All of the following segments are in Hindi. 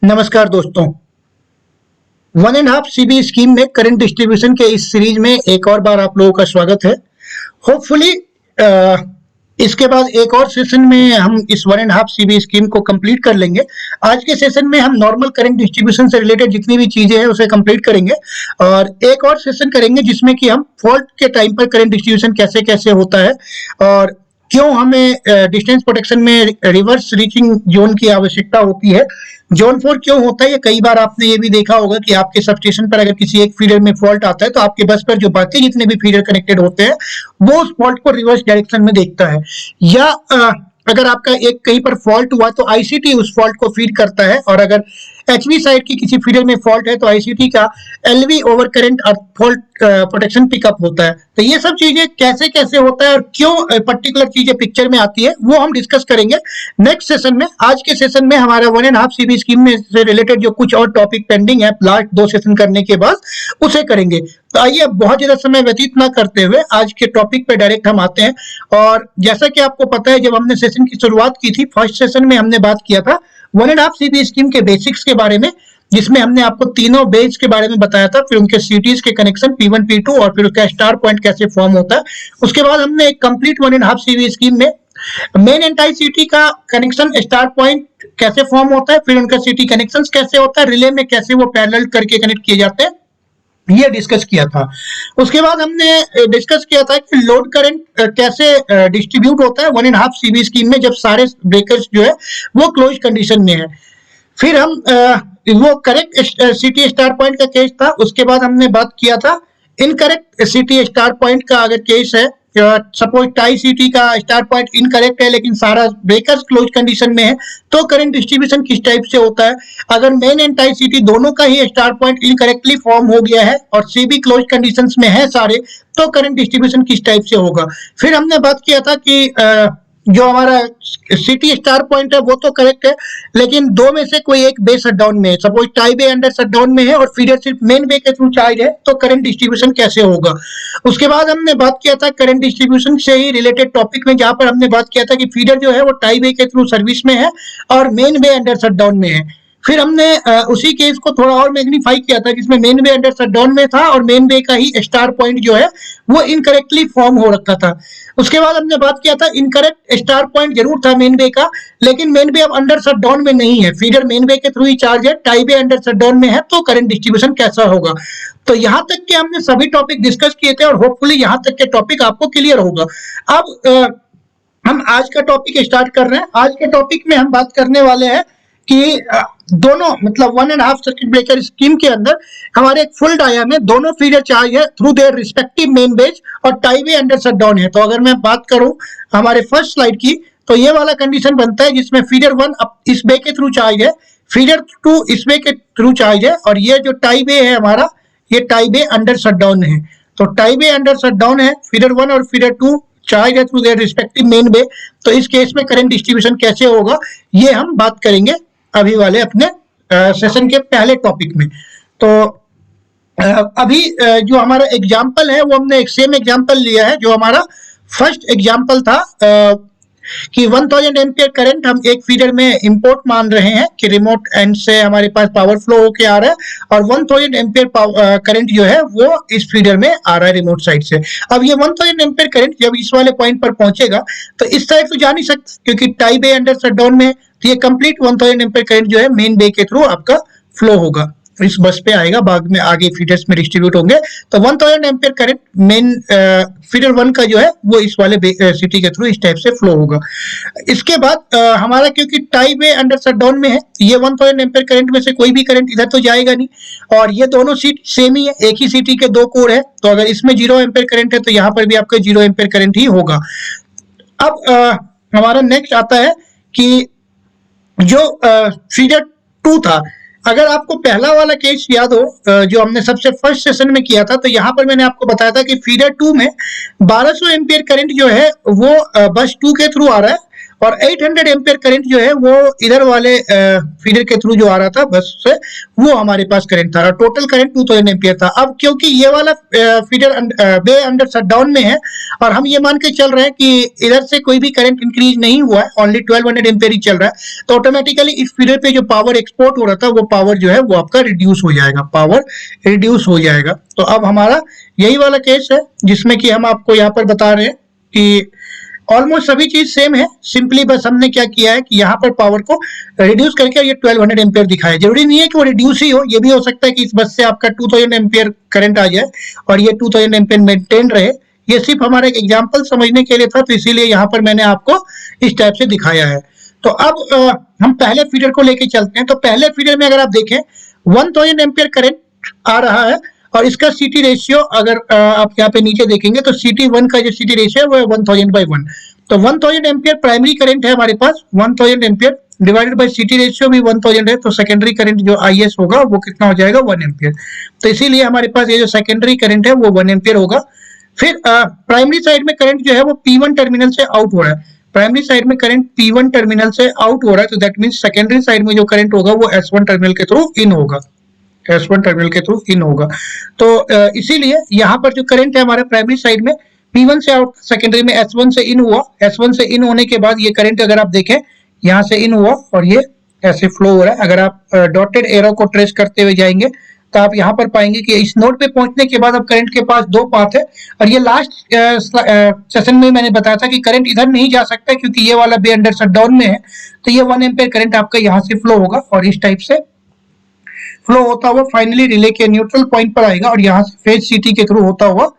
नमस्कार दोस्तों। 1.5 सीबी स्कीम में करंट डिस्ट्रीब्यूशन के इस सीरीज में एक और बार आप लोगों का स्वागत है। होपफुली इसके बाद एक और सेशन में हम इस 1.5 सीबी स्कीम को कंप्लीट कर लेंगे। आज के सेशन में हम नॉर्मल करंट डिस्ट्रीब्यूशन से रिलेटेड जितनी भी चीजें हैं उसे कंप्लीट करेंगे और एक और सेशन करेंगे जिसमें कि हम फॉल्ट के टाइम पर करंट डिस्ट्रीब्यूशन कैसे कैसे होता है और क्यों हमें डिस्टेंस प्रोटेक्शन में रिवर्स रीचिंग जोन की आवश्यकता होती है, जोन 4 क्यों होता है। ये कई बार आपने ये भी देखा होगा कि आपके सबस्टेशन पर अगर किसी एक फीडर में फॉल्ट आता है तो आपके बस पर जो बाकी जितने भी फीडर कनेक्टेड होते हैं वो उस फॉल्ट को रिवर्स डायरेक्शन में देखता है, या अगर आपका एक कहीं पर फॉल्ट हुआ तो आईसीटी उस फॉल्ट को फीड करता है और अगर एचवी साइड की किसी फीडर में फॉल्ट है तो आईसीटी का एलवी ओवर करंट और फॉल्ट प्रोटेक्शन पिकअप होता है। तो ये सब चीजें कैसे कैसे होता है और क्यों पर्टिकुलर चीजें पिक्चर में आती है वो हम डिस्कस करेंगे नेक्स्ट सेशन में। आज के सेशन में हमारा 1.5 सीबी स्कीम में से रिलेटेड जो कुछ और टॉपिक पेंडिंग है लास्ट 2 सेशन करने के बाद उसे करेंगे। तो आइए बहुत ज्यादा समय व्यतीत ना करते हुए आज के टॉपिक पे डायरेक्ट हम आते हैं। और जैसा कि आपको पता है जब हमने सेशन की शुरुआत की थी फर्स्ट सेशन में हमने बात किया था 1.5 सीबी स्कीम के बेसिक्स के बारे में, जिसमें हमने आपको तीनों बेस के बारे में बताया था, फिर उनके सीटीज के कनेक्शन P1 P2 और फिर उसका स्टार पॉइंट कैसे फॉर्म होता है। उसके बाद हमने एक कंप्लीट 1.5 सीबी स्कीम में मेन एंटाई सीटी का कनेक्शन स्टार पॉइंट कैसे फॉर्म होता है, फिर उनका सीटी कनेक्शंस कैसे होता है, रिले में कैसे वो पैरेलल करके कनेक्ट किए जाते हैं, ये डिस्कस किया था। उसके बाद हमने डिस्कस किया था कि लोड करंट कैसे डिस्ट्रीब्यूट होता है 1.5 सीबी स्कीम में जब सारे ब्रेकर्स जो है वो क्लोज कंडीशन में है। फिर हम वो करेक्ट सीटी स्टार पॉइंट का केस था। उसके बाद हमने बात किया था इनकरेक्ट सीटी स्टार पॉइंट का अगर केस है, सपोज टाई सीटी का स्टार पॉइंट इनकरेक्ट है लेकिन सारा ब्रेकर्स क्लोज कंडीशन में है तो करंट डिस्ट्रीब्यूशन किस टाइप से होता है। अगर मेन एंड टाई सीटी दोनों का ही स्टार पॉइंट इनकरेक्टली फॉर्म हो गया है और सीबी क्लोज कंडीशंस में है सारे तो करंट डिस्ट्रीब्यूशन किस टाइप से होगा। फिर हमने बात किया था कि जो हमारा सिटी स्टार पॉइंट है वो तो करेक्ट है लेकिन दो में से कोई एक बे शटडाउन में है, सपोज टाई बे अंडर शटडाउन में है और फीडर सिर्फ मेन बे के थ्रू चार्ज है तो करंट डिस्ट्रीब्यूशन कैसे होगा। उसके बाद हमने बात किया था करंट डिस्ट्रीब्यूशन से ही रिलेटेड टॉपिक में, जहां पर हमने बात किया था कि फीडर जो है वो टाई बे के थ्रू सर्विस में है और मेन बे अंडर शटडाउन में है। फिर हमने उसी केस को थोड़ा और मैग्नीफाई किया था जिसमें मेन बे अंडर शटडाउन में था और मेन बे का ही स्टार पॉइंट जो है वो इनकरेक्टली फॉर्म हो रखा था। उसके बाद हमने बात किया था इनकरेक्ट स्टार पॉइंट जरूर था मेन बे का लेकिन मेन बे अब अंडर शटडाउन में नहीं है, फीडर मेन बे के थ्रू ही चार्ज है, टाई बे अंडर शटडाउन में है तो करंट डिस्ट्रीब्यूशन कैसा होगा। तो यहां तक के हमने सभी टॉपिक डिस्कस किए थे और होपफुली यहां तक के टॉपिक आपको क्लियर होगा। अब हम आज का टॉपिक स्टार्ट कर रहे हैं। आज के टॉपिक में हम बात करने वाले हैं कि दोनों मतलब 1.5 सर्किट ब्रेकर स्कीम के अंदर हमारे एक फुल डाया में दोनों फीडर चार्ज है through their respective main base और टाई बे अंडर शटडाउन है। तो अगर मैं बात करूं हमारे फर्स्ट स्लाइड की तो ये वाला कंडीशन बनता है जिसमें फीडर 1 इस बे के थ्रू चार्ज है, फीडर 2 इस बे के थ्रू चार्ज है और ये जो टाई बे है हमारा ये टाई बे अंडर शटडाउन है। तो टाई बे अंडर शटडाउन है, फीडर 1 और फीडर 2 चार्ज है थ्रू देयर रिस्पेक्टिव मेन बे। तो इस केस में करंट डिस्ट्रीब्यूशन कैसे होगा ये हम बात करेंगे अभी वाले अपने सेशन के पहले टॉपिक में। तो अभी जो हमारा एग्जाम्पल है वो हमने एक सेम एग्जाम्पल लिया है जो हमारा फर्स्ट एग्जाम्पल था कि 1000 एम्पियर करंट हम एक फीडर में इंपोर्ट मान रहे हैं कि रिमोट एंड से हमारे पास पावर फ्लो होके आ रहा है और 1000 एम्पियर करंट जो है वो इस फीडर में आ रहा है रिमोट साइड से। अब ये 1000 एम्पियर करंट जब इस वाले पॉइंट पर पहुंचेगा तो इस साइड तो जा नहीं सकता क्योंकि टाई बे अंडर शटडाउन में, तो ये कंप्लीट 1000 एम्पियर करंट जो है मेन बे के थ्रू आपका फ्लो होगा, इस बस पे आएगा, बाद में आगे फीडर्स में डिस्ट्रीब्यूट होंगे। तो 1000 एम्पियर करंट मेन फीडर 1 का जो है वो इस वाले सिटी के थ्रू इस टाइप से फ्लो होगा। इसके बाद हमारा क्योंकि टाई बे अंडर शटडाउन में है ये 1000 एम्पियर करंट में से कोई भी करंट इधर तो जाएगा नहीं और ये दोनों सीट सेम ही है, एक ही सिटी के दो कोर है तो अगर इसमें 0 एम्पियर करंट है तो यहाँ पर भी आपका 0 एम्पियर करंट ही होगा। अब हमारा नेक्स्ट आता है कि जो फीडर 2 था, अगर आपको पहला वाला केस याद हो जो हमने सबसे फर्स्ट सेशन में किया था तो यहाँ पर मैंने आपको बताया था कि फीडर 2 में 1200 एम्पियर करंट जो है वो बस 2 के थ्रू आ रहा है और 800 एम्पियर करंट जो है वो इधर वाले फीडर के थ्रू जो आ रहा था बस से, वो हमारे पास करंट था, टोटल करंट 2000 एम्पियर था। अब क्योंकि ये वाला फीडर बे अंडर शटडाउन में है और हम ये मान के चल रहे हैं कि इधर से कोई भी करंट इंक्रीज नहीं हुआ है, ओनली 1200 एम्पियर ही चल रहा है, तो ऑटोमेटिकली इस फीडर पे जो पावर एक्सपोर्ट हो रहा था वो पावर जो है वो आपका रिड्यूस हो जाएगा, पावर रिड्यूस हो जाएगा। तो अब हमारा यही वाला केस है जिसमें कि हम आपको यहाँ पर बता रहे हैं कि ऑलमोस्ट सभी चीज सेम है, सिंपली बस हमने क्या किया है कि यहाँ पर पावर को रिड्यूस करके ये 1200 एम्पियर दिखाया। जरूरी नहीं है कि वो रिड्यूस ही हो, ये भी हो सकता है कि इस बस से आपका 2000 एम्पियर करंट आ जाए और ये 2000 एम्पियर मेंटेन रहे। ये सिर्फ हमारा एक एग्जांपल समझने के लिए था, तो इसीलिए यहाँ पर मैंने आपको इस टाइप से दिखाया है। तो अब हम पहले फीडर को लेके चलते हैं। तो पहले फीडर में अगर आप देखें 1000 एम्पियर करंट आ रहा है और इसका सीटी रेशियो अगर आप यहाँ पे नीचे देखेंगे तो CT1 का जो सीटी रेशियो है वो है 1000/1। तो 1000 एम्पियर प्राइमरी करंट है हमारे पास, 1000 एम्पियर डिवाइडेड बाय सीटी रेशियो भी 1000 है, तो सेकेंडरी करंट जो IS होगा वो कितना हो जाएगा, 1 एम्पियर। तो इसीलिए हमारे पास ये जो सेकेंडरी करंट है वो 1 एम्पियर होगा। फिर प्राइमरी साइड में करंट जो है वो P1 टर्मिनल से आउट हो रहा है, प्राइमरी साइड में करंट P1 टर्मिनल से आउट हो रहा है, तो दैट मींस सेकेंडरी साइड में जो करंट होगा वो S1 टर्मिनल के थ्रू इन होगा, S1 टर्मिनल के थ्रू इन होगा। तो इसीलिए यहाँ पर जो करंट है हमारे प्राइमरी साइड में P1 से आउट, सेकेंडरी में S1 से इन हुआ, S1 से इन होने के बाद ये करंट अगर आप देखें यहाँ से इन हुआ और ये ऐसे फ्लो हो रहा है। अगर आप डॉटेड एरो को ट्रेस करते हुए जाएंगे तो आप यहाँ पर पाएंगे कि इस नोड पे पहुंचने के बाद अब करंट के पास दो पाथ है, और ये लास्ट सेशन में मैंने बताया था कि करंट इधर नहीं जा सकता क्योंकि ये वाला बे अंडर शटडाउन में है, तो ये 1 एम्पियर करंट आपका यहाँ से फ्लो होगा और इस टाइप से फ्लो होता हुआ फाइनली रिले के न्यूट्रल पॉइंट पर आएगा और यहाँ से फेज CT के थ्रू होता हुआ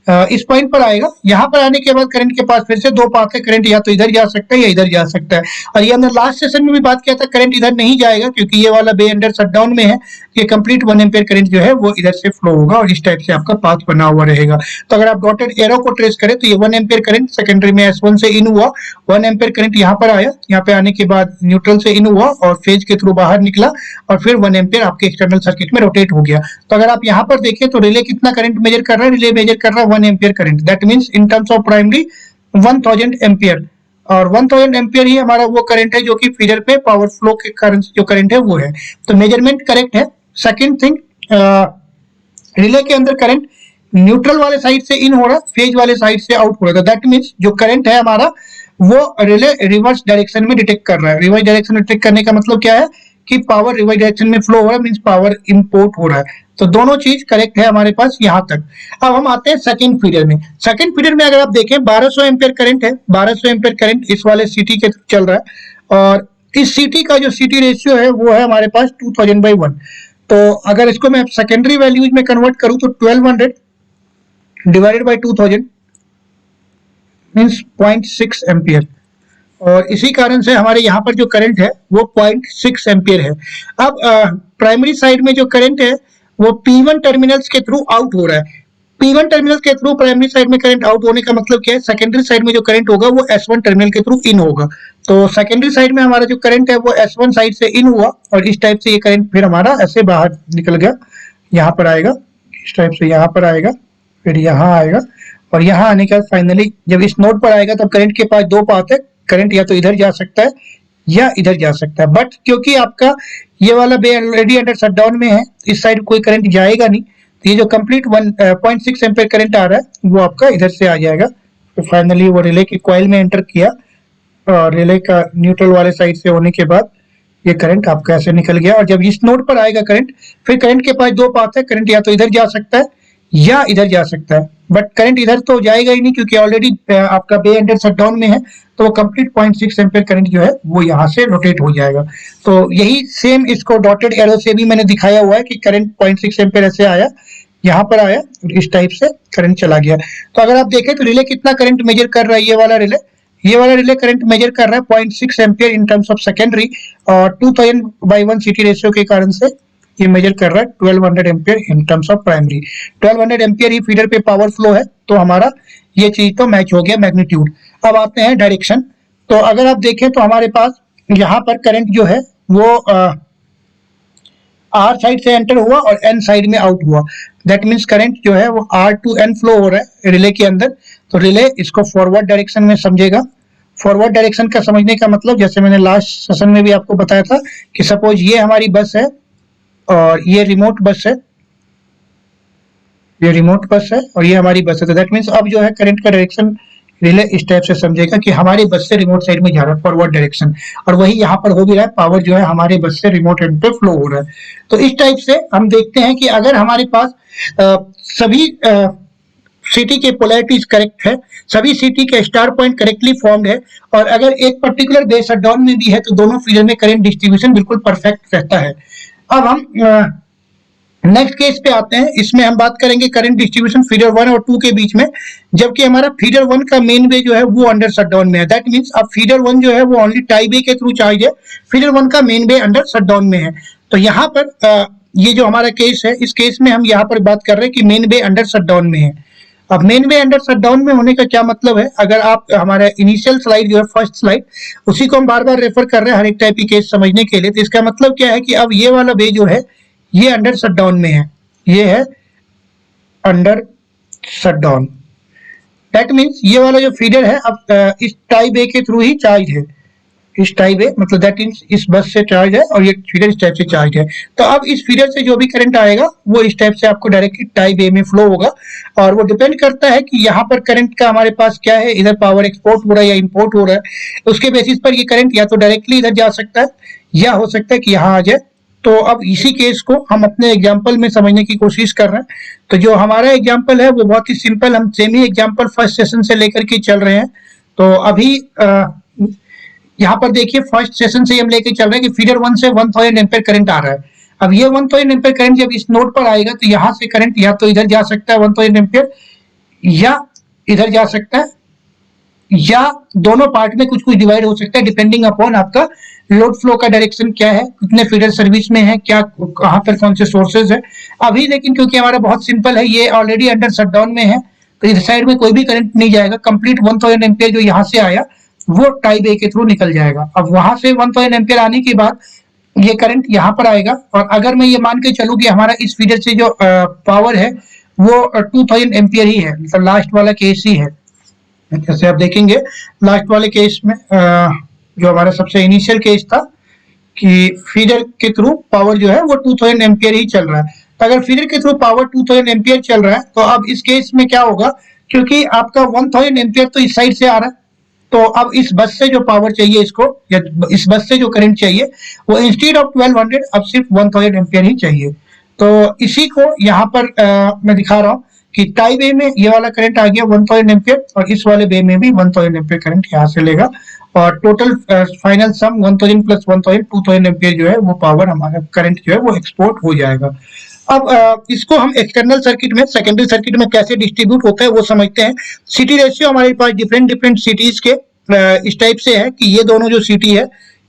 इस पॉइंट पर आएगा। यहाँ पर आने के बाद करंट के पास फिर से दो पाथ है, करंट या तो इधर जा सकता है या इधर जा सकता है। और ये हमने लास्ट सेशन में भी बात किया था, करंट इधर नहीं जाएगा क्योंकि ये वाला बे अंडर शटडाउन में है, ये कंप्लीट 1 एम्पियर करंट जो है वो इधर से फ्लो होगा और इस टाइप से आपका पाथ बना हुआ रहेगा। तो अगर आप डॉटेड एरो को ट्रेस करें तो ये 1 एम्पियर करंट सेकेंडरी में S1 से इन हुआ, 1 एम्पियर करंट यहाँ पर आया, यहाँ पे आने के बाद न्यूट्रल से इन हुआ और फेज के थ्रू बाहर निकला और फिर 1 एम्पियर आपके एक्सटर्नल सर्किट में रोटेट हो गया। तो अगर आप यहाँ पर देखें तो रिले कितना करंट मेजर कर रहा है, रिले मेजर कर रहा है 1 ampere current, that means in terms of primary 1000 ampere, और 1000 एम्पियर ही हमारा वो करंट है जो कि फीडर पे पावर फ्लो के कारण जो करंट है वो है। तो मेजरमेंट करेक्ट है। सेकंड थिंग, रिले के अंदर करंट न्यूट्रल वाले साइड से इन हो रहा, फेज वाले साइड से आउट हो रहा है, दैट मींस जो करंट है हमारा वो रिले रिवर्स डायरेक्शन में डिटेक्ट कर रहा है। रिवर्स डायरेक्शन में डिटेक्ट करने का मतलब क्या है कि पावर रिवर्स डायरेक्शन में फ्लो हो रहा है, मींस पावर इंपोर्ट हो रहा है। तो दोनों चीज करेक्ट है हमारे पास यहाँ तक। अब हम आते हैं सेकंड फीडर में। सेकंड फीडर में अगर आप देखें 1200 एम्पियर करंट है, 1200 एम्पियर करंट इस वाले CT के चल रहा है और इस CT का जो CT रेशियो है वो है हमारे पास 2000/1। तो अगर इसको मैं सेकेंडरी वैल्यूज में कन्वर्ट करूं तो 1200 डिवाइडेड बाय 2000 मींस 0.6 एम्पियर, और इसी कारण से हमारे यहाँ पर जो करंट है वो 0.6 एम्पियर है। अब प्राइमरी साइड में जो करंट है वो P1 टर्मिनल्स के थ्रू आउट हो रहा है। P1 टर्मिनल के थ्रू प्राइमरी साइड में करंट आउट होने का मतलब क्या है, सेकेंडरी साइड में जो करंट होगा वो S1 टर्मिनल के थ्रू इन होगा। तो सेकेंडरी साइड में हमारा जो करंट है वो S1 साइड से इन हुआ और इस टाइप से ये करंट फिर हमारा ऐसे बाहर निकल गया, यहाँ पर आएगा, इस टाइप से यहाँ पर आएगा, फिर यहाँ आएगा और यहाँ आने के बाद फाइनली जब इस नोड पर आएगा तब करंट के पास दो पाथ है, करंट या तो इधर जा सकता है या इधर जा सकता है, बट क्योंकि आपका ये वाला बे ऑलरेडी अंडर शटडाउन में है, इस साइड कोई करंट जाएगा नहीं, तो ये जो कंप्लीट 1.6 एम्पियर करंट आ रहा है वो आपका इधर से आ जाएगा। तो फाइनली वो रिले की कॉइल में एंटर किया और रिले का न्यूट्रल वाले साइड से होने के बाद ये करंट आपका ऐसे निकल गया। और जब इस नोड पर आएगा करंट, फिर करंट के पास दो पाथ है, करंट या तो इधर जा सकता है या इधर जा सकता है, बट करंट इधर तो जाएगा ही नहीं क्योंकि ऑलरेडी आपका बे अंडर शटडाउन में है, तो वो कंप्लीट 0.6 एम्पियर करंट जो है वो यहाँ से रोटेट हो जाएगा। तो यही सेम इसको डॉटेड एरो से भी मैंने दिखाया हुआ है कि करंट 0.6 एम्पियर ऐसे आया, यहाँ पर आया और इस टाइप से करंट चला गया। तो अगर आप देखें तो रिले कितना करंट मेजर कर रहा है, ये वाला रिले करंट मेजर कर रहा है 0.6 ampere in terms of secondary, और 2000/1 CT रेशियो के कारण से ये मेजर कर रहा है 1200 ampere in terms of primary. 1200 ampere he feeder पे पावर फ्लो है, तो हमारा ये चीज तो मैच हो गया मैग्नीट्यूड। अब आते हैं डायरेक्शन। तो अगर आप देखें तो हमारे पास यहाँ पर करंट जो है वो R साइड से एंटर हुआ और N साइड में आउट हुआ, दैट मीन्स करंट जो है वो R to N फ्लो हो रहा है रिले के अंदर। तो रिले इसको फॉरवर्ड डायरेक्शन में समझेगा, फॉरवर्ड डायरेक्शन का समझने का मतलब, जैसे मैंने लास्ट सेशन में भी आपको बताया था कि सपोज ये हमारी बस है और ये रिमोट बस है, ये रिमोट बस है और ये हमारी बस है। तो दैट मीन्स अब जो है करंट का डायरेक्शन रिले इस टाइप से समझेगा कि हमारी बस से रिमोट साइड में जा रहा है फॉरवर्ड डायरेक्शन, और वही यहाँ पर हो भी रहा है, पावर जो है हमारे बस से रिमोट एंड पे फ्लो हो रहा है। तो इस टाइप से हम देखते हैं कि अगर हमारे पास सभी सिटी के पोलैरिटीज करेक्ट है, सभी सिटी के स्टार पॉइंट करेक्टली फॉर्म्ड है, और अगर एक पर्टिकुलर बेस शटडाउन में भी है, तो दोनों फीडर में करंट डिस्ट्रीब्यूशन बिल्कुल परफेक्ट रहता है। अब हम नेक्स्ट केस पे आते हैं। इसमें हम बात करेंगे करंट डिस्ट्रीब्यूशन फीडर 1 और 2 के बीच में, जबकि हमारा फीडर 1 का मेन वे जो है वो अंडर शटडाउन में है। दैट मींस अब फीडर 1 जो है वो ओनली टाई वे के थ्रू चार्ज है, फीडर 1 का मेन वे अंडर शटडाउन में है। तो यहाँ पर ये जो हमारा केस है, इस केस में हम यहाँ पर बात कर रहे हैं कि मेन वे अंडर शटडाउन में है। अब मेन वे अंडर शटडाउन में होने का क्या मतलब है, अगर आप हमारा इनिशियल स्लाइड जो है फर्स्ट स्लाइड, उसी को हम बार बार रेफर कर रहे हैं हर एक टाइप की केस समझने के लिए। तो इसका मतलब क्या है कि अब ये वाला वे जो है ये अंडर शटडाउन में है, ये है अंडर शटडाउन। दैट मीन्स ये वाला जो फीडर है अब इस टाई वे के थ्रू ही चार्ज है, इस टाई वे मतलब दैट मीन्स इस बस से चार्ज है और ये फीडर इस टाइप से चार्ज है। तो अब इस फीडर से जो भी करंट आएगा वो इस टाइप से आपको डायरेक्टली टाई वे में फ्लो होगा, और वो डिपेंड करता है कि यहाँ पर करंट का हमारे पास क्या है, इधर पावर एक्सपोर्ट हो रहा है या इंपोर्ट हो रहा है। उसके बेसिस पर ये करंट या तो डायरेक्टली इधर जा सकता है या हो सकता है कि यहाँ आ जाए। तो अब इसी केस को हम अपने एग्जाम्पल में समझने की कोशिश कर रहे हैं। तो जो हमारा एग्जाम्पल है वो बहुत ही सिंपल, हम सेमी एग्जाम्पल फर्स्ट सेशन से लेकर के चल रहे हैं। तो अभी यहाँ पर देखिए फर्स्ट सेशन से हम लेके चल रहे हैं कि फीडर 1 से 1000 एम्पीयर करंट आ रहा है। अब ये 1000 एम्पीयर करंट जब इस नोड पर आएगा तो यहाँ से करंट या तो इधर जा सकता है 1000 एम्पीयर, या इधर जा सकता है, या दोनों पार्ट में कुछ कुछ डिवाइड हो सकता है डिपेंडिंग अपॉन आपका लोड फ्लो का डायरेक्शन क्या है, कितने फीडर सर्विस में है, क्या कहाँ पर कौन से सोर्सेज है। अभी लेकिन क्योंकि हमारा बहुत सिंपल है, ये ऑलरेडी अंडर शटडाउन में है, तो इस साइड में कोई भी करंट नहीं जाएगा। कंप्लीट 1000 एम्पीयर जो यहाँ से आया वो टाई वे के थ्रू निकल जाएगा। अब वहां से 1000 एम्पीयर आने के बाद ये करंट यहाँ पर आएगा, और अगर मैं ये मान के चलूँ कि हमारा इस फीडर से जो पावर है वो 2000 एम्पीयर ही है, मतलब लास्ट वाला केस ही है। जैसे आप देखेंगे लास्ट वाले केस में जो हमारा सबसे इनिशियल केस था कि फीडर के थ्रू पावर जो है वो 2000 एम्पीयर ही चल रहा है। तो अगर फीडर के थ्रू पावर 2000 एम्पीयर चल रहा है तो अब इस केस में क्या होगा, क्योंकि आपका 1000 एम्पीयर तो इस साइड से आ रहा है, तो अब इस बस से जो पावर चाहिए इसको, या इस बस से जो करंट चाहिए वो इंस्टेड ऑफ 1200 अब सिर्फ 1000 एम्पीयर ही चाहिए। तो इसी को यहाँ पर मैं दिखा रहा हूँ कि टाई वे में ये वाला करंट आ गया 1000 एम्पीयर, और इस वाले वे में भी 1000 एम्पीयर करंट यहाँ से लेगा, और टोटल फाइनल सम 1000 प्लस 1000 2000 एम्पीयर जो है वो पावर हमारा करंट जो है वो एक्सपोर्ट हो जाएगा। अब इसको हम एक्सटर्नल सर्किट में, सेकेंडरी सर्किट में कैसे डिस्ट्रीब्यूट होता है वो समझते हैं। सिटी रेशियो हमारे पास डिफरेंट डिफरेंट सिटीज के इस टाइप से है कि ये दोनों जो सिटी है,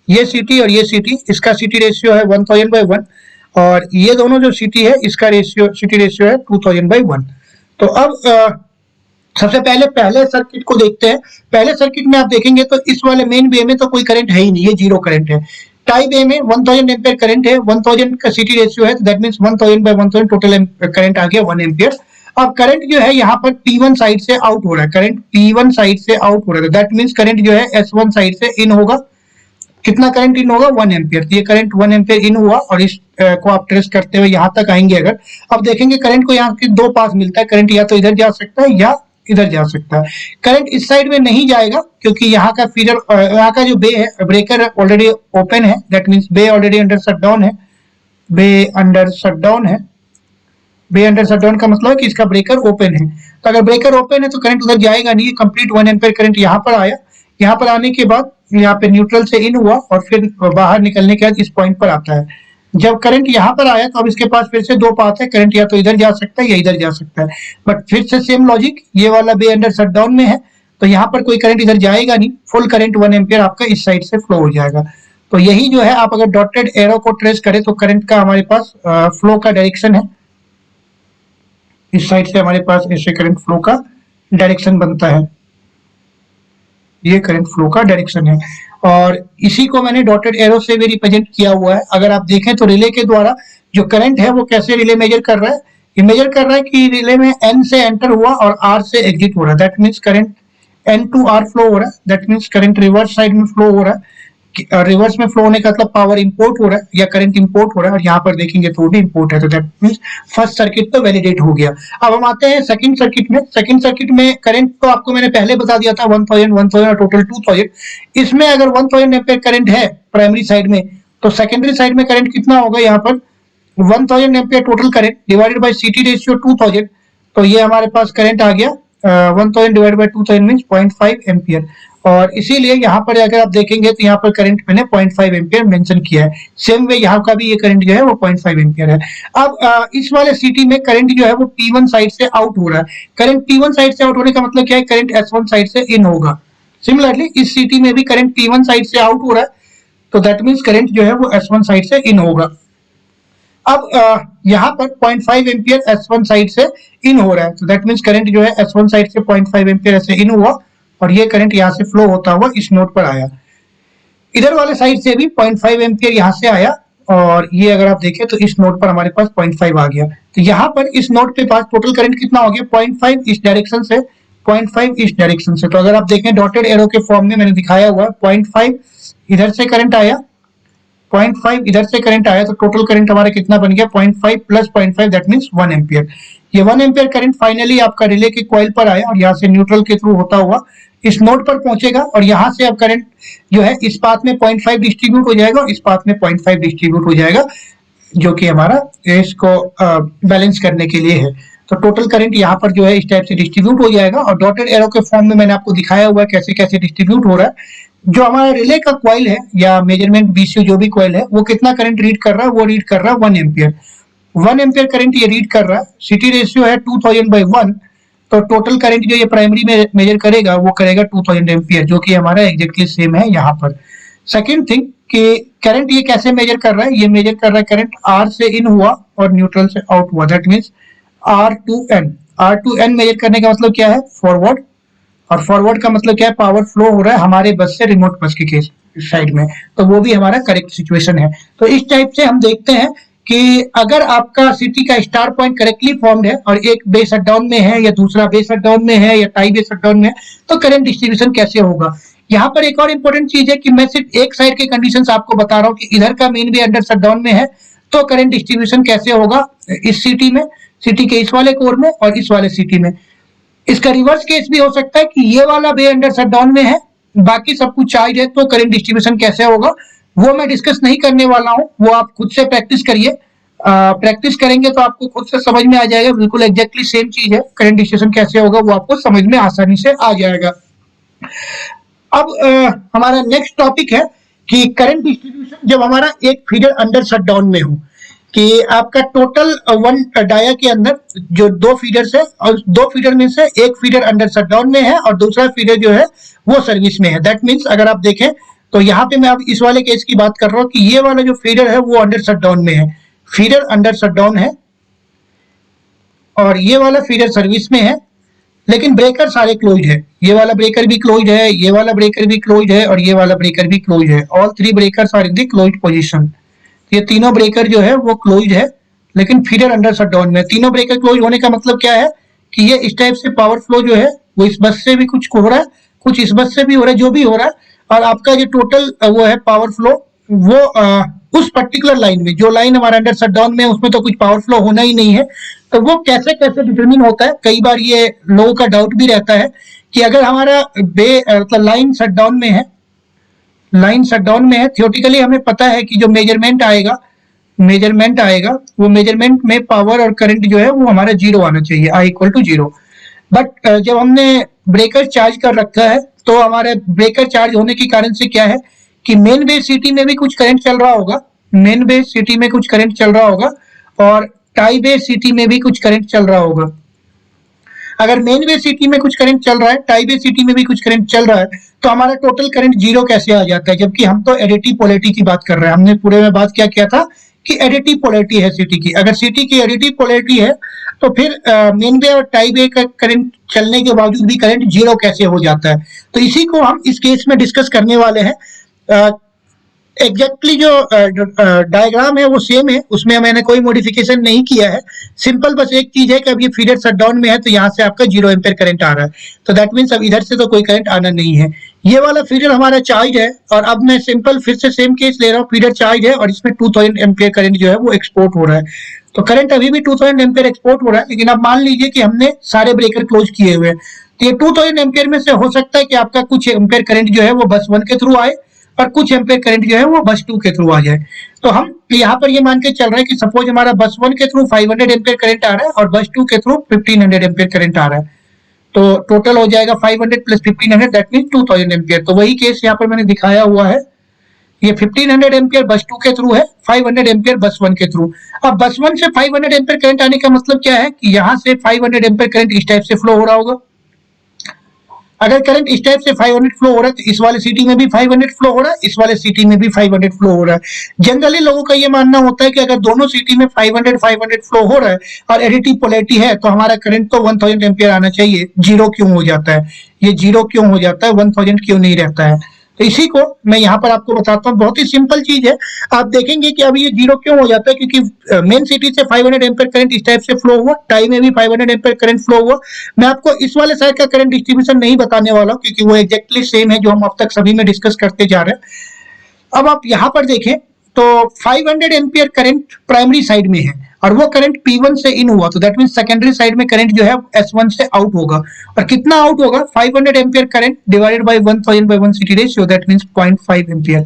ये सिटी और ये सिटी, इसका सिटी रेशियो है 1000/1, और ये दोनों जो सिटी है इसका रेशियो सिटी रेशियो है 2000/1। तो अब सबसे पहले सर्किट को देखते हैं। पहले सर्किट में आप देखेंगे तो इस वाले मेन वे में तो कोई करंट है ही नहीं, ये जीरो करंट है। टाई वे में 1000 एम्पीयर करंट है, 1000 का सिटी रेशियो है, दैट मींस 1000/1000 टोटल करंट आ गया 1 एम्पीयर। अब करंट जो है यहाँ पर P1 साइड से आउट हो रहा है, करंट P1 साइड से आउट हो रहा है, दैट मींस करंट जो है S1 साइड से इन होगा। कितना करंट इन होगा 1 एम्पीयर। तो ये करंट 1 एम्पीयर इन हुआ, और इस को आप ट्रेस करते हुए यहाँ तक आएंगे अगर, अब देखेंगे करंट को यहाँ के दो पास मिलता है, करंट या तो इधर जा सकता है या इधर जा सकता है। करंट इस साइड में नहीं जाएगा क्योंकि यहाँ का फीडर, यहाँ का जो बे है, ब्रेकर ऑलरेडी ओपन है, that means bay already under shutdown है, बे अंडर शटडाउन है। बे अंडर शटडाउन का मतलब है कि इसका ब्रेकर ओपन है। तो अगर ब्रेकर ओपन है तो करंट उधर जाएगा नहीं, कंप्लीट 1 एम्पीयर करंट यहाँ पर आया, यहाँ पर आने के बाद यहाँ पे न्यूट्रल से इन हुआ और फिर बाहर निकलने के बाद इस पॉइंट पर आता है। जब करंट यहाँ पर आया तो अब इसके पास फिर से दो पाथ है, करंट या तो इधर जा सकता है या इधर जा सकता है, बट फिर से सेम लॉजिक, ये वाला बे अंडर शटडाउन में है तो यहाँ पर कोई करंट इधर जाएगा नहीं, फुल करंट 1 एम्पीयर आपका इस साइड से फ्लो हो जाएगा। तो यही जो है, आप अगर डॉटेड एरो को ट्रेस करें तो करंट का हमारे पास फ्लो का डायरेक्शन है, इस साइड से हमारे पास ऐसे करंट फ्लो का डायरेक्शन बनता है, ये करंट फ्लो का डायरेक्शन है, और इसी को मैंने डॉटेड एरो से भी रिप्रेजेंट किया हुआ है। अगर आप देखें तो रिले के द्वारा जो करंट है वो कैसे रिले मेजर कर रहा है, ये मेजर कर रहा है कि रिले में N से एंटर हुआ और R से एग्जिट हो रहा है, that means current N2R flow हो रहा है, that means current reverse side में फ्लो हो रहा है। रिवर्स में फ्लो होने का मतलब पावर इंपोर्ट हो रहा है या करंट इंपोर्ट हो रहा है, और यहाँ पर देखेंगे तो भी इंपोर्ट है, तो दैट मीन्स फर्स्ट सर्किट तो वैलिडेट हो गया। अब हम आते हैं सेकंड सर्किट में। सेकंड सर्किट में करंट तो आपको मैंने पहले बता दिया था 1000 और टोटल 2000। इसमें अगर 1000 एम्पीयर करंट है प्राइमरी साइड में, तो सेकेंडरी साइड में करंट कितना होगा, यहाँ पर 1000 ampere total current divided bye सीटी रेशियो 2000, तो ये हमारे पास करंट आ गया 1000 डिवाइडेड बाय 2000 मींस 0.5 एम्पीयर। और इसीलिए यहाँ पर अगर आप देखेंगे तो यहाँ पर करंट मैंने 0.5 एम्पीयर मेंशन किया है। सेम वे यहाँ का भी ये करंट जो है वो 0.5 एम्पीयर है। अब इस वाले सिटी में करंट जो है वो P1 साइड से आउट हो रहा है। करंट P1 साइड से आउट होने का मतलब क्या है, करंट S1 साइड से इन होगा। सिमिलरली इस सिटी में भी करंट P1 साइड से आउट हो रहा है, तो दैट मीन्स करंट जो है वो S1 साइड से इन होगा। अब यहाँ पर 0.5 एम्पीयर S1 साइड से इन हो रहा है, तो दैट मीन्स करंट जो है S1 साइड से 0.5 एम्पीयर ऐसे इन हुआ, और ये करंट यहाँ से फ्लो होता हुआ इस नोड पर आया। इधर वाले साइड से भी 0.5 एम्पीयर यहाँ से आया, और ये अगर आप देखें तो इस नोड पर हमारे पास 0.5 आ गया। तो यहाँ पर इस नोड के पास टोटल करंट कितना हो गया, 0.5 इस डायरेक्शन से, 0.5 इस डायरेक्शन से। तो अगर आप देखें डॉटेड एरो के फॉर्म में मैंने दिखाया हुआ है, 0.5 इधर से करंट आया, 0.5 इधर से करंट आया, तो टोटल करंट हमारा कितना बन गया, 0.5 प्लस 0.5 दैट मीन्स 1 एम्पीयर। ये 1 एम्पीयर करंट फाइनली आपका रिले के कॉइल पर आया, और यहाँ से न्यूट्रल के थ्रू होता हुआ इस नोड पर पहुंचेगा, और यहाँ से अब करंट जो है इस पाथ में 0.5 डिस्ट्रीब्यूट हो जाएगा, और इस पाथ में 0.5 डिस्ट्रीब्यूट हो जाएगा, जो कि हमारा इसको बैलेंस करने के लिए है। तो टोटल करंट यहाँ पर जो है इस टाइप से डिस्ट्रीब्यूट हो जाएगा, और डॉटेड एरो के फॉर्म में मैंने आपको दिखाया हुआ है कैसे कैसे डिस्ट्रीब्यूट हो रहा है। जो हमारा रिले का कॉइल है या मेजरमेंट बीसीयू जो भी कॉइल है, वो कितना करंट रीड कर रहा है, वो रीड कर रहा है 1 एम्पीयर। 1 एम्पीयर करंट ये रीड कर रहा है। सिटी रेशियो है 2000/1, तो टोटल करंट जो ये प्राइमरी में मेजर करेगा वो करेगा 2000 एम्पीयर, जो कि हमारा एग्जैक्टली सेम है यहाँ पर। सेकंड थिंग कि करंट ये कैसे मेजर कर रहा है, ये मेजर कर रहा है करंट R से इन हुआ और न्यूट्रल से आउट हुआ, that means R2N। R2N major करने का मतलब क्या है, फॉरवर्ड, और फॉरवर्ड का मतलब क्या है, पावर फ्लो हो रहा है हमारे बस से रिमोट बस के केस साइड में, तो वो भी हमारा करेक्ट सिचुएशन है। तो इस टाइप से हम देखते हैं कि अगर आपका सिटी का स्टार पॉइंट करेक्टली फॉर्म्ड है और एक बेस शटडाउन में है या दूसरा बेस शटडाउन में है या टाई बेस शटडाउन में है, तो करंट डिस्ट्रीब्यूशन कैसे होगा। यहाँ पर एक और इंपॉर्टेंट चीज है कि मैं सिर्फ एक साइड के कंडीशंस आपको बता रहा हूँ कि इधर का मेन भी अंडर शटडाउन में है, तो करंट डिस्ट्रीब्यूशन कैसे होगा इस सिटी में, सिटी के इस वाले कोर में और इस वाले सिटी में। इसका रिवर्स केस भी हो सकता है कि ये वाला बे अंडर शटडाउन में है, बाकी सब कुछ चार्ज है, तो करंट डिस्ट्रीब्यूशन कैसे होगा वो मैं डिस्कस नहीं करने वाला हूं, वो आप खुद से प्रैक्टिस करिए। प्रैक्टिस करेंगे तो आपको खुद से समझ में आ जाएगा, बिल्कुल एग्जैक्टली सेम चीज है, करंट डिस्ट्रीब्यूशन कैसे होगा वो आपको समझ में आसानी से आ जाएगा। अब हमारा नेक्स्ट टॉपिक है कि करंट डिस्ट्रीब्यूशन जब हमारा एक फीडर अंडर शटडाउन में हो, कि आपका टोटल वन डाया के अंदर जो दो फीडर्स है, और दो फीडर में से एक फीडर अंडर शटडाउन में है और दूसरा फीडर जो है वो सर्विस में है। दैट मीन्स अगर आप देखें तो यहाँ पे मैं अब इस वाले केस की बात कर रहा हूँ कि ये वाला जो फीडर है वो अंडर शटडाउन में है, फीडर अंडर शटडाउन है, और ये वाला फीडर सर्विस में है, लेकिन ब्रेकर सारे क्लोज है। ये वाला ब्रेकर भी क्लोज है, ये वाला ब्रेकर भी क्लोज है, और ये वाला ब्रेकर भी क्लोज है। All three breakers are in the closed position. ये तीनों ब्रेकर जो है वो क्लोज है, लेकिन फीडर अंडर शटडाउन में। तीनों ब्रेकर क्लोज होने का मतलब क्या है कि ये इस टाइप से पावर फ्लो जो है वो इस बस से भी कुछ हो रहा है, कुछ इस बस से भी हो रहा है, जो भी हो रहा है, और आपका जो टोटल वो है पावर फ्लो वो उस पर्टिकुलर लाइन में, जो लाइन हमारा अंडर शटडाउन में है उसमें तो कुछ पावर फ्लो होना ही नहीं है। तो वो कैसे कैसे डिटरमिन होता है, कई बार ये लोगों का डाउट भी रहता है कि अगर हमारा मतलब लाइन शटडाउन में है, लाइन शटडाउन में है, थियोरेटिकली हमें पता है कि जो मेजरमेंट आएगा वो मेजरमेंट में पावर और करंट जो है वो हमारा जीरो आना चाहिए, I equal to zero. But जब हमने ब्रेकर चार्ज कर रखा है तो हमारे ब्रेकर चार्ज होने के कारण से क्या है कि मेन बेस सिटी में भी कुछ करंट चल रहा होगा, मेन बेस सिटी में कुछ करंट चल रहा होगा, और टाई बेस सिटी में भी कुछ करंट चल रहा होगा। अगर मेन बेस सिटी में कुछ करंट चल रहा है, टाई बेस सिटी में भी कुछ करंट चल रहा है, तो हमारा टोटल करंट जीरो कैसे आ जाता है, जबकि हम तो एडिटिव पोलैरिटी की बात कर रहे हैं। हमने पूरे में बात क्या किया था कि एडिटिव पोलैरिटी है सिटी की। अगर सिटी की एडिटिव पोलैरिटी है तो फिर मेन बे और टाई बे का करंट चलने के बावजूद भी करंट जीरो कैसे हो जाता है, तो इसी को हम इस केस में डिस्कस करने वाले हैं। एग्जैक्टली जो डायग्राम है वो सेम है, उसमें मैंने कोई मॉडिफिकेशन नहीं किया है। सिंपल बस एक चीज है कि अब ये फीडर शटडाउन में है तो यहाँ से आपका 0 एम्पेयर करंट आ रहा है, तो दैट मीन्स अब इधर से तो कोई करंट आना नहीं है। ये वाला फीडर हमारा चार्ज है, और अब मैं सिंपल फिर से सेम केस ले रहा हूँ, फीडर चार्ज है और इसमें 2000 एम्पेयर करंट जो है वो एक्सपोर्ट हो रहा है। तो करंट अभी भी 2000 एम्पेयर एक्सपोर्ट हो रहा है, लेकिन अब मान लीजिए कि हमने सारे ब्रेकर क्लोज किए हुए हैं, तो ये 2000 एम्पेयर में से हो सकता है कि आपका कुछ एम्पेयर करंट जो है वो बस 1 के थ्रू आए और कुछ एम्पेयर करंट जो है वो बस 2 के थ्रू आ जाए। तो हम यहाँ पर ये मान के चल रहे हैं कि सपोज हमारा बस 1 के थ्रू 500 एम्पेयर करंट आ रहा है और बस 2 के थ्रू 1500 एम्पेयर करंट आ रहा है, तो टोटल हो जाएगा 500 प्लस 1500, दैट मीन 2000 एम्पेयर। तो वही केस यहाँ पर मैंने दिखाया हुआ है, ये 1500 एम्पेयर बस 2 के थ्रू है, 500 एम्पेयर बस 1 के थ्रू। अब बस 1 से 500 एम्पेयर करंट आने का मतलब क्या है कि यहाँ से 500 एम्पेयर करंट इस टाइप से फ्लो हो रहा होगा। अगर करंट इस टाइप से 500 फ्लो हो रहा है तो इस वाले सिटी में भी 500 फ्लो हो रहा है, इस वाले सिटी में भी 500 फ्लो हो रहा है। जनरली लोगों का ये मानना होता है कि अगर दोनों सिटी में 500 फ्लो हो रहा है और एडिटिव पोलैरिटी है तो हमारा करंट तो 1000 एम्पियर आना चाहिए, जीरो क्यों हो जाता है, ये जीरो क्यों हो जाता है, 1000 क्यों नहीं रहता है। तो इसी को मैं यहाँ पर आपको बताता हूँ, बहुत ही सिंपल चीज है। आप देखेंगे कि अभी ये जीरो क्यों हो जाता है, क्योंकि मेन सिटी से 500 एम्पेयर करंट इस टाइप से फ्लो हुआ, टाई में भी 500 एम्पेयर करंट फ्लो हुआ। मैं आपको इस वाले साइड का करंट डिस्ट्रीब्यूशन नहीं बताने वाला हूँ, क्योंकि वो एग्जैक्टली सेम है जो हम अब तक सभी में डिस्कस करते जा रहे हैं। अब आप यहाँ पर देखें तो 500 एम्पियर करंट प्राइमरी साइड में है और वो करंट P1 से इन हुआ, तो दैट मीन सेकेंडरी साइड में करंट जो है S1 से आउट होगा। और कितना आउट होगा, 500 ampere current divided by 1000 by 1 CT ratio, that means 0.5 ampere.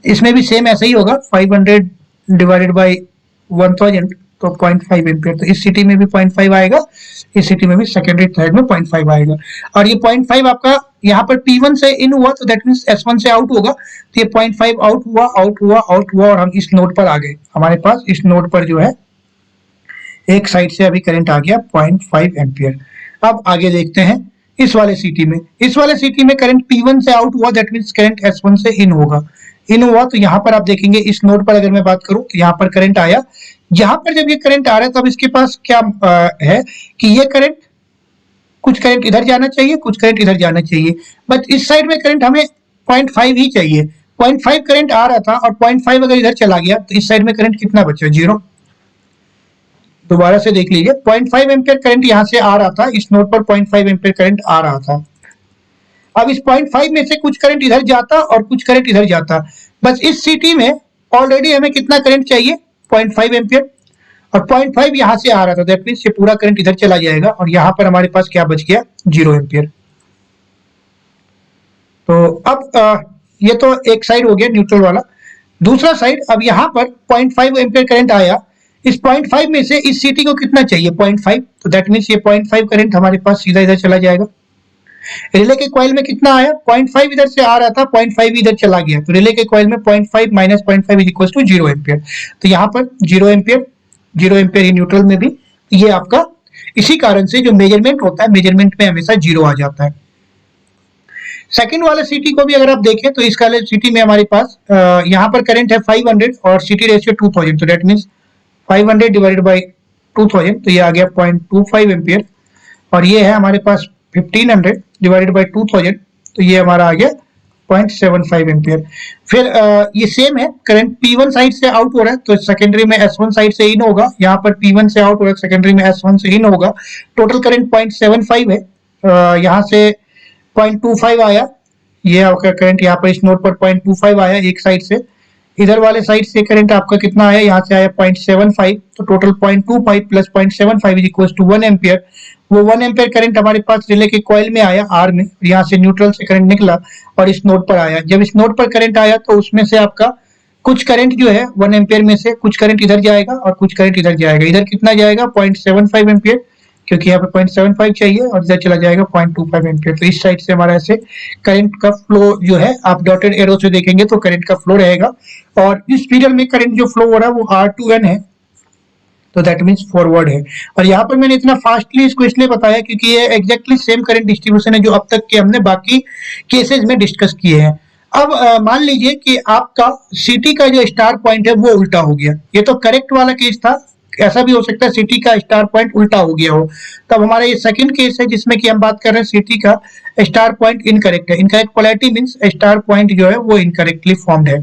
इसमें भी सेम ऐसा ही होगा, 500 डिवाइडेड बाय 1000 तो 0.5 एम्पियर। तो इस सिटी में भी 0.5 आएगा, इस सिटी में भी सेकेंडरी साइड में 0.5 आएगा। और ये 0.5 आपका यहाँ पर P1 से इन हुआ तो दैट मींस S1 से आउट होगा, तो ये 0.5 आउट हुआ आउट हुआ आउट हुआ और हम इस नोड पर आ गए। हमारे पास इस नोड पर जो है एक साइड से अभी करंट आ गया 0.5 एम्पियर। अब आगे देखते हैं इस वाले सिटी में, इस वाले सिटी में करंट P1 से आउट हुआ, दैट मींस करंट S1 से इन होगा, इन हुआ। तो यहाँ पर आप देखेंगे इस नोड पर अगर मैं बात करूं तो यहाँ पर करंट आया, यहाँ पर जब ये करंट आ रहा है तो अब इसके पास क्या है कि ये करंट, कुछ करंट इधर जाना चाहिए, कुछ करंट इधर जाना चाहिए, बट इस साइड में करंट हमें 0.5 ही चाहिए। 0.5 करंट आ रहा था और 0.5 अगर इधर चला गया तो इस साइड में करंट कितना बचा, जीरो। दोबारा से देख लीजिए, 0.5 एम्पियर करंट यहाँ से आ रहा था, इस नोड पर 0.5 एम्पियर करंट आ रहा था। अब इस 0.5 में से कुछ करंट इधर जाता और कुछ करंट इधर जाता, बस इस सिटी में ऑलरेडी हमें कितना करंट चाहिए, 0.5 एम्पियर, और 0.5 यहाँ से आ रहा था, दैट मींस ये पूरा करंट इधर चला जाएगा और यहाँ पर हमारे पास क्या बच गया, 0 एम्पियर। तो अब ये तो एक साइड हो गया न्यूट्रल वाला। दूसरा साइड, अब यहाँ पर 0.5 एम्पियर करंट आया, इस 0.5 में से इस सिटी को कितना चाहिए, 0.5, तो दैट मींस ये 0.5 करंट हमारे पास सीधा इधर चला जाएगा। रिले के कॉइल में कितना आया, 0.5 इधर से आ रहा था, 0.5 इधर चला गया, तो रिले के कॉइल में 0.5 minus 0.5 is equal to 0 ampere. तो यहाँ पर 0 एम्पियर, 0 एम्पियर ही न्यूट्रल में भी, ये आपका इसी कारण से जो मेजरमेंट होता है, मेजरमेंट में हमेशा 0 आ जाता है। सेकंड वाले सिटी को भी अगर आप देखें तो इस वाले सिटी में हमारे पास यहाँ पर करंट है 500 और सिटी रेशियो 2000, तो दैट मींस 500 डिवाइडेड बाय 2000, तो ये आ गया 0.25 एम्पियर। और ये है हमारे पास 1500 डिवाइडेड बाय 2000, तो ये हमारा आ गया 0.75 एम्पियर। फिर ये सेम है, करंट P1 साइड से आउट हो रहा है तो सेकेंडरी में S1 साइड से इन होगा, यहाँ पर P1 से आउट हो रहा है, सेकेंडरी में S1 से इन होगा। टोटल करंट 0.75 है, यहाँ से 0.25 आया, ये आपका करंट यहाँ पर इस नोड पर 0.25 आया एक साइड से, इधर वाले साइड से करंट आपका कितना आया, यहाँ से आया 0.75, तो total 0.25 plus 0.75 is equal to 1 ampere. वो 1 एम्पियर करंट हमारे पास रिले के कॉइल में आया आर में, यहाँ से न्यूट्रल से करंट निकला और इस नोड पर आया। जब इस नोड पर करंट आया तो उसमें से आपका कुछ करंट जो है 1 एम्पियर में से कुछ करंट इधर जाएगा और कुछ करंट इधर जाएगा। इधर कितना जाएगा, 0.75 एम्पियर, क्योंकि यहाँ पे 0.75 चाहिए, और इधर चला जाएगा 0.25 एम्पियर। तो इस साइड से हमारा ऐसे करंट का फ्लो जो है, आप डॉटेड एरो से देखेंगे तो करंट का फ्लो रहेगा। और इस फिगर में करंट जो फ्लो हो रहा है वो R2N है, तो दैट मींस फॉरवर्ड है। और यहाँ पर मैंने इतना फास्टली इसको इसलिए बताया क्योंकि ये एग्जैक्टली सेम करंट डिस्ट्रीब्यूशन है जो अब तक के हमने बाकी केसेस में डिस्कस किए हैं। अब मान लीजिए कि आपका सिटी का जो स्टार पॉइंट है वो उल्टा हो गया, ये तो करेक्ट वाला केस था, ऐसा भी हो सकता है सिटी का स्टार पॉइंट उल्टा हो गया हो, तब हमारा ये सेकंड केस है जिसमें कि हम बात कर रहे हैं सिटी का स्टार पॉइंट इनकरेक्ट है। Incorrect polarity means star point जो है वो इनकरेक्टली फॉर्म्ड है।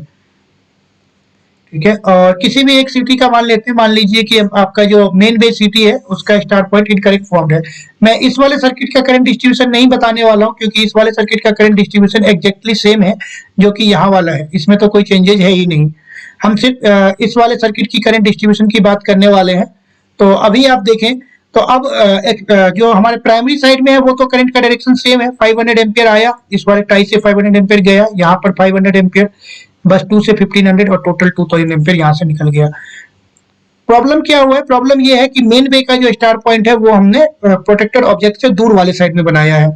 ठीक है। और किसी भी एक सिटी का मान लेते हैं, मान लीजिए कि आपका जो मेन बेस सिटी है उसका स्टार पॉइंट इनकरेक्ट फॉर्म्ड है। मैं इस वाले सर्किट का करंट डिस्ट्रीब्यूशन नहीं बताने वाला हूं, क्योंकि इस वाले सर्किट का करंट डिस्ट्रीब्यूशन एग्जैक्टली सेम है जो कि यहाँ वाला है, इसमें तो कोई चेंजेज है ही नहीं। हम सिर्फ इस वाले सर्किट की करंट डिस्ट्रीब्यूशन की बात करने वाले हैं। तो अभी आप देखें तो अब जो हमारे प्राइमरी साइड में है वो तो करंट का डायरेक्शन सेम है, 500 एम्पियर आया, इस वाले टाई से 500 एम्पियर गया, यहाँ पर 500 एम्पियर, बस 2 से 1500 और टोटल 2000 एम्पियर यहाँ से निकल गया। प्रॉब्लम क्या हुआ है? प्रॉब्लम ये है कि मेन वे का जो स्टार पॉइंट है वो हमने प्रोटेक्टेड ऑब्जेक्ट से दूर वाले साइड में बनाया है।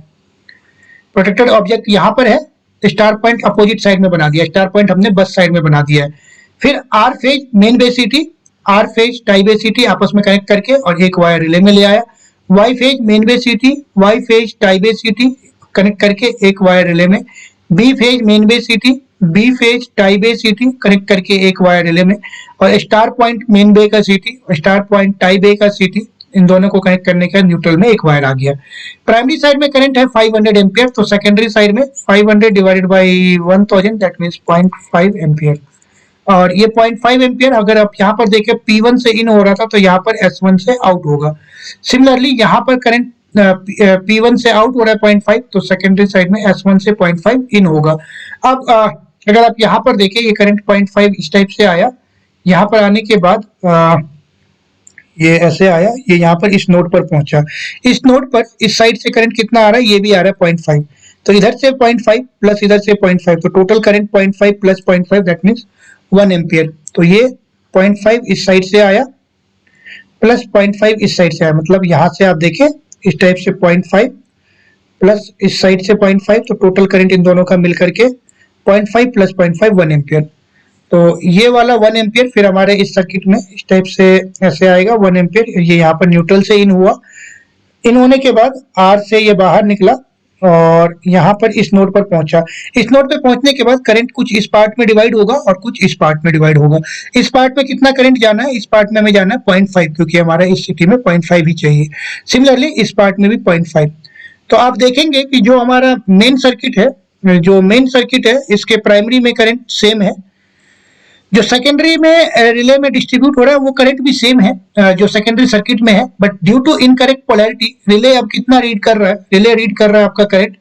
प्रोटेक्टेड ऑब्जेक्ट यहाँ पर है, स्टार पॉइंट अपोजिट साइड में बना दिया, स्टार पॉइंट हमने बस साइड में बना दिया है। फिर R phase main basicity, R phase tie basicity आपस में कनेक्ट करके और एक वायर रिले में ले आया। Y phase main bay CT, Y phase tie bay CT connect करके एक वायर रिले में। B phase main bay CT, B phase tie bay CT connect करके एक वायर रिले में। और स्टार पॉइंट मेन बे का सिटी, स्टार पॉइंट टाई बे का सिटी, इन दोनों को कनेक्ट करने के न्यूट्रल में एक वायर आ गया। प्राइमरी साइड में करंट है 500 एम्पियर, तो सेकेंडरी साइड में 500 divided by 1000 that means 0.5 ampere. और ये 0.5 एम्पियर अगर आप यहाँ पर देखें P1 से इन हो रहा था तो यहाँ पर S1 से आउट होगा। सिमिलरली यहाँ पर करंट P1 से आउट हो रहा है 0.5, तो सेकेंडरी साइड में S1 से 0.5 इन होगा। अब अगर आप यहाँ पर देखें ये करंट 0.5 इस टाइप से आया, यहाँ पर आने के बाद ये ऐसे आया, ये यहाँ पर इस नोड पर पहुंचा। इस नोड पर इस साइड से करंट कितना आ रहा है? ये भी आ रहा है 0.5, तो इधर से 0.5 प्लस इधर से 0.5, तो total current 0.5 plus 0.5 that means 1 ampere. तो ये 0.5 इस साइड से आया प्लस 0.5 इस साइड से आया, मतलब यहाँ से आप देखें इस टाइप से 0.5 प्लस इस साइड से 0.5, तो टोटल करंट इन दोनों का मिलकर के 0.5 प्लस 0.5 1 एम्पियर। तो ये वाला 1 एम्पियर फिर हमारे इस सर्किट में इस टाइप से ऐसे आएगा 1 एम्पियर। ये यहाँ पर न्यूट्रल से इन हुआ, इन होने के बाद आर से ये बाहर निकला और यहाँ पर इस नोड पर पहुंचा। इस नोड पे पहुंचने के बाद करंट कुछ इस पार्ट में डिवाइड होगा और कुछ इस पार्ट में डिवाइड होगा। इस पार्ट में कितना करंट जाना है? इस पार्ट में हमें जाना है 0.5, क्योंकि हमारा इस सिटी में 0.5 ही चाहिए। सिमिलरली इस पार्ट में भी 0.5। तो आप देखेंगे कि जो हमारा मेन सर्किट है, जो मेन सर्किट है इसके प्राइमरी में करंट सेम है, जो सेकेंडरी में रिले में डिस्ट्रीब्यूट हो रहा है वो करंट भी सेम है जो सेकेंडरी सर्किट में है, but due to incorrect polarity relay अब कितना रीड कर रहा है? रिले रीड कर रहा है आपका current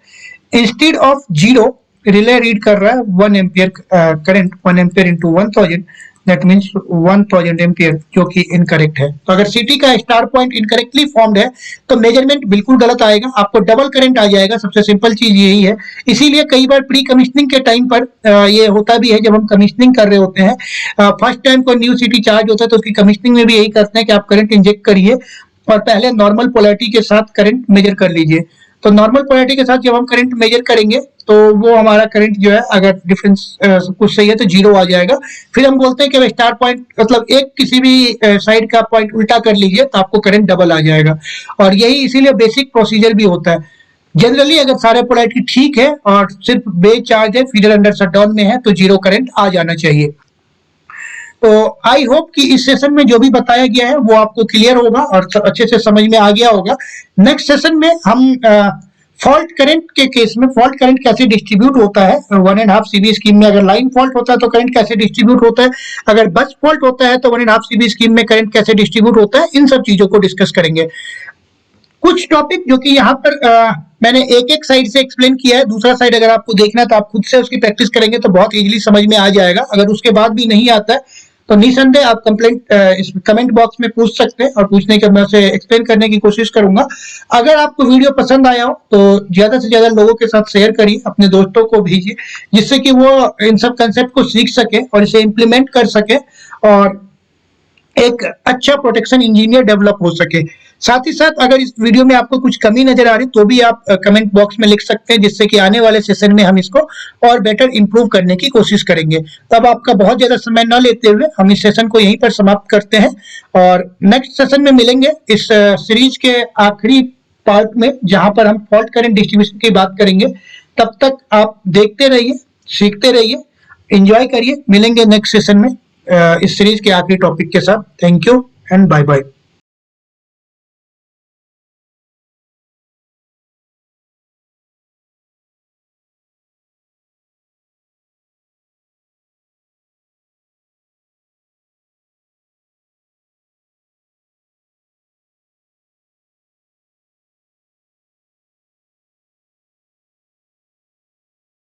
instead of 0, relay read कर रहा है 1 ampere current, 1 ampere into 1000 that means 1000 ampere, जो कि इनकरेक्ट है। तो अगर सिटी का स्टार पॉइंट इनकरेक्टली फॉर्म्ड है तो मेजरमेंट बिल्कुल गलत आएगा, आपको डबल करंट आ जाएगा। सबसे सिंपल चीज यही है। इसीलिए कई बार प्री कमिश्निंग के टाइम पर ये होता भी है, जब हम कमिश्निंग कर रहे होते हैं, फर्स्ट टाइम कोई न्यू सिटी चार्ज होता है तो उसकी कमिश्निंग में भी यही करते हैं कि आप करंट इंजेक्ट करिए और पहले नॉर्मल पोलैरिटी के साथ करंट मेजर कर लीजिए। तो नॉर्मल पोलैरिटी के साथ जब हम करंट मेजर करेंगे तो वो हमारा करंट जो है, अगर डिफरेंस कुछ सही है तो 0 आ जाएगा। फिर हम बोलते हैं कि स्टार पॉइंट मतलब एक किसी भी साइड का पॉइंट उल्टा कर लीजिए तो आपको करंट डबल आ जाएगा। और यही इसीलिए बेसिक प्रोसीजर भी होता है। जनरली अगर सारे पोलैरिटी ठीक है और सिर्फ बेस चार्ज है, फीडर अंडर शटडाउन में है, तो 0 करंट आ जाना चाहिए। तो आई होप कि इस सेशन में जो भी बताया गया है वो आपको क्लियर होगा और अच्छे से समझ में आ गया होगा। नेक्स्ट सेशन में हम फॉल्ट करंट के केस में फॉल्ट करंट कैसे डिस्ट्रीब्यूट होता है 1.5 सीबी स्कीम में, अगर लाइन फॉल्ट होता है तो करंट कैसे डिस्ट्रीब्यूट होता है, अगर बस फॉल्ट होता है तो 1.5 सीबी स्कीम में करंट कैसे डिस्ट्रीब्यूट होता है, इन सब चीजों को डिस्कस करेंगे। कुछ टॉपिक जो कि यहाँ पर मैंने एक साइड से एक्सप्लेन किया है, दूसरा साइड अगर आपको देखना है तो आप खुद से उसकी प्रैक्टिस करेंगे तो बहुत इजीली समझ में आ जाएगा। अगर उसके बाद भी नहीं आता है तो निसंदेह आप इस कमेंट बॉक्स में पूछ सकते हैं और पूछने के मैं उसे एक्सप्लेन करने की कोशिश करूंगा। अगर आपको वीडियो पसंद आया हो तो ज्यादा से ज्यादा लोगों के साथ शेयर करिए, अपने दोस्तों को भेजिए, जिससे कि वो इन सब कंसेप्ट को सीख सके और इसे इम्प्लीमेंट कर सके और एक अच्छा प्रोटेक्शन इंजीनियर डेवलप हो सके। साथ ही साथ अगर इस वीडियो में आपको कुछ कमी नजर आ रही तो भी आप कमेंट बॉक्स में लिख सकते हैं, जिससे कि आने वाले सेशन में हम इसको और बेटर इंप्रूव करने की कोशिश करेंगे। तब आपका बहुत ज्यादा समय न लेते हुए हम इस सेशन को यहीं पर समाप्त करते हैं और नेक्स्ट सेशन में मिलेंगे इस सीरीज के आखिरी पार्ट में, जहां पर हम फॉल्ट करंट डिस्ट्रीब्यूशन की बात करेंगे। तब तक आप देखते रहिए, सीखते रहिए, एंजॉय करिए। मिलेंगे नेक्स्ट सेशन में इस सीरीज के आखिरी टॉपिक के साथ। Thank you and bye bye.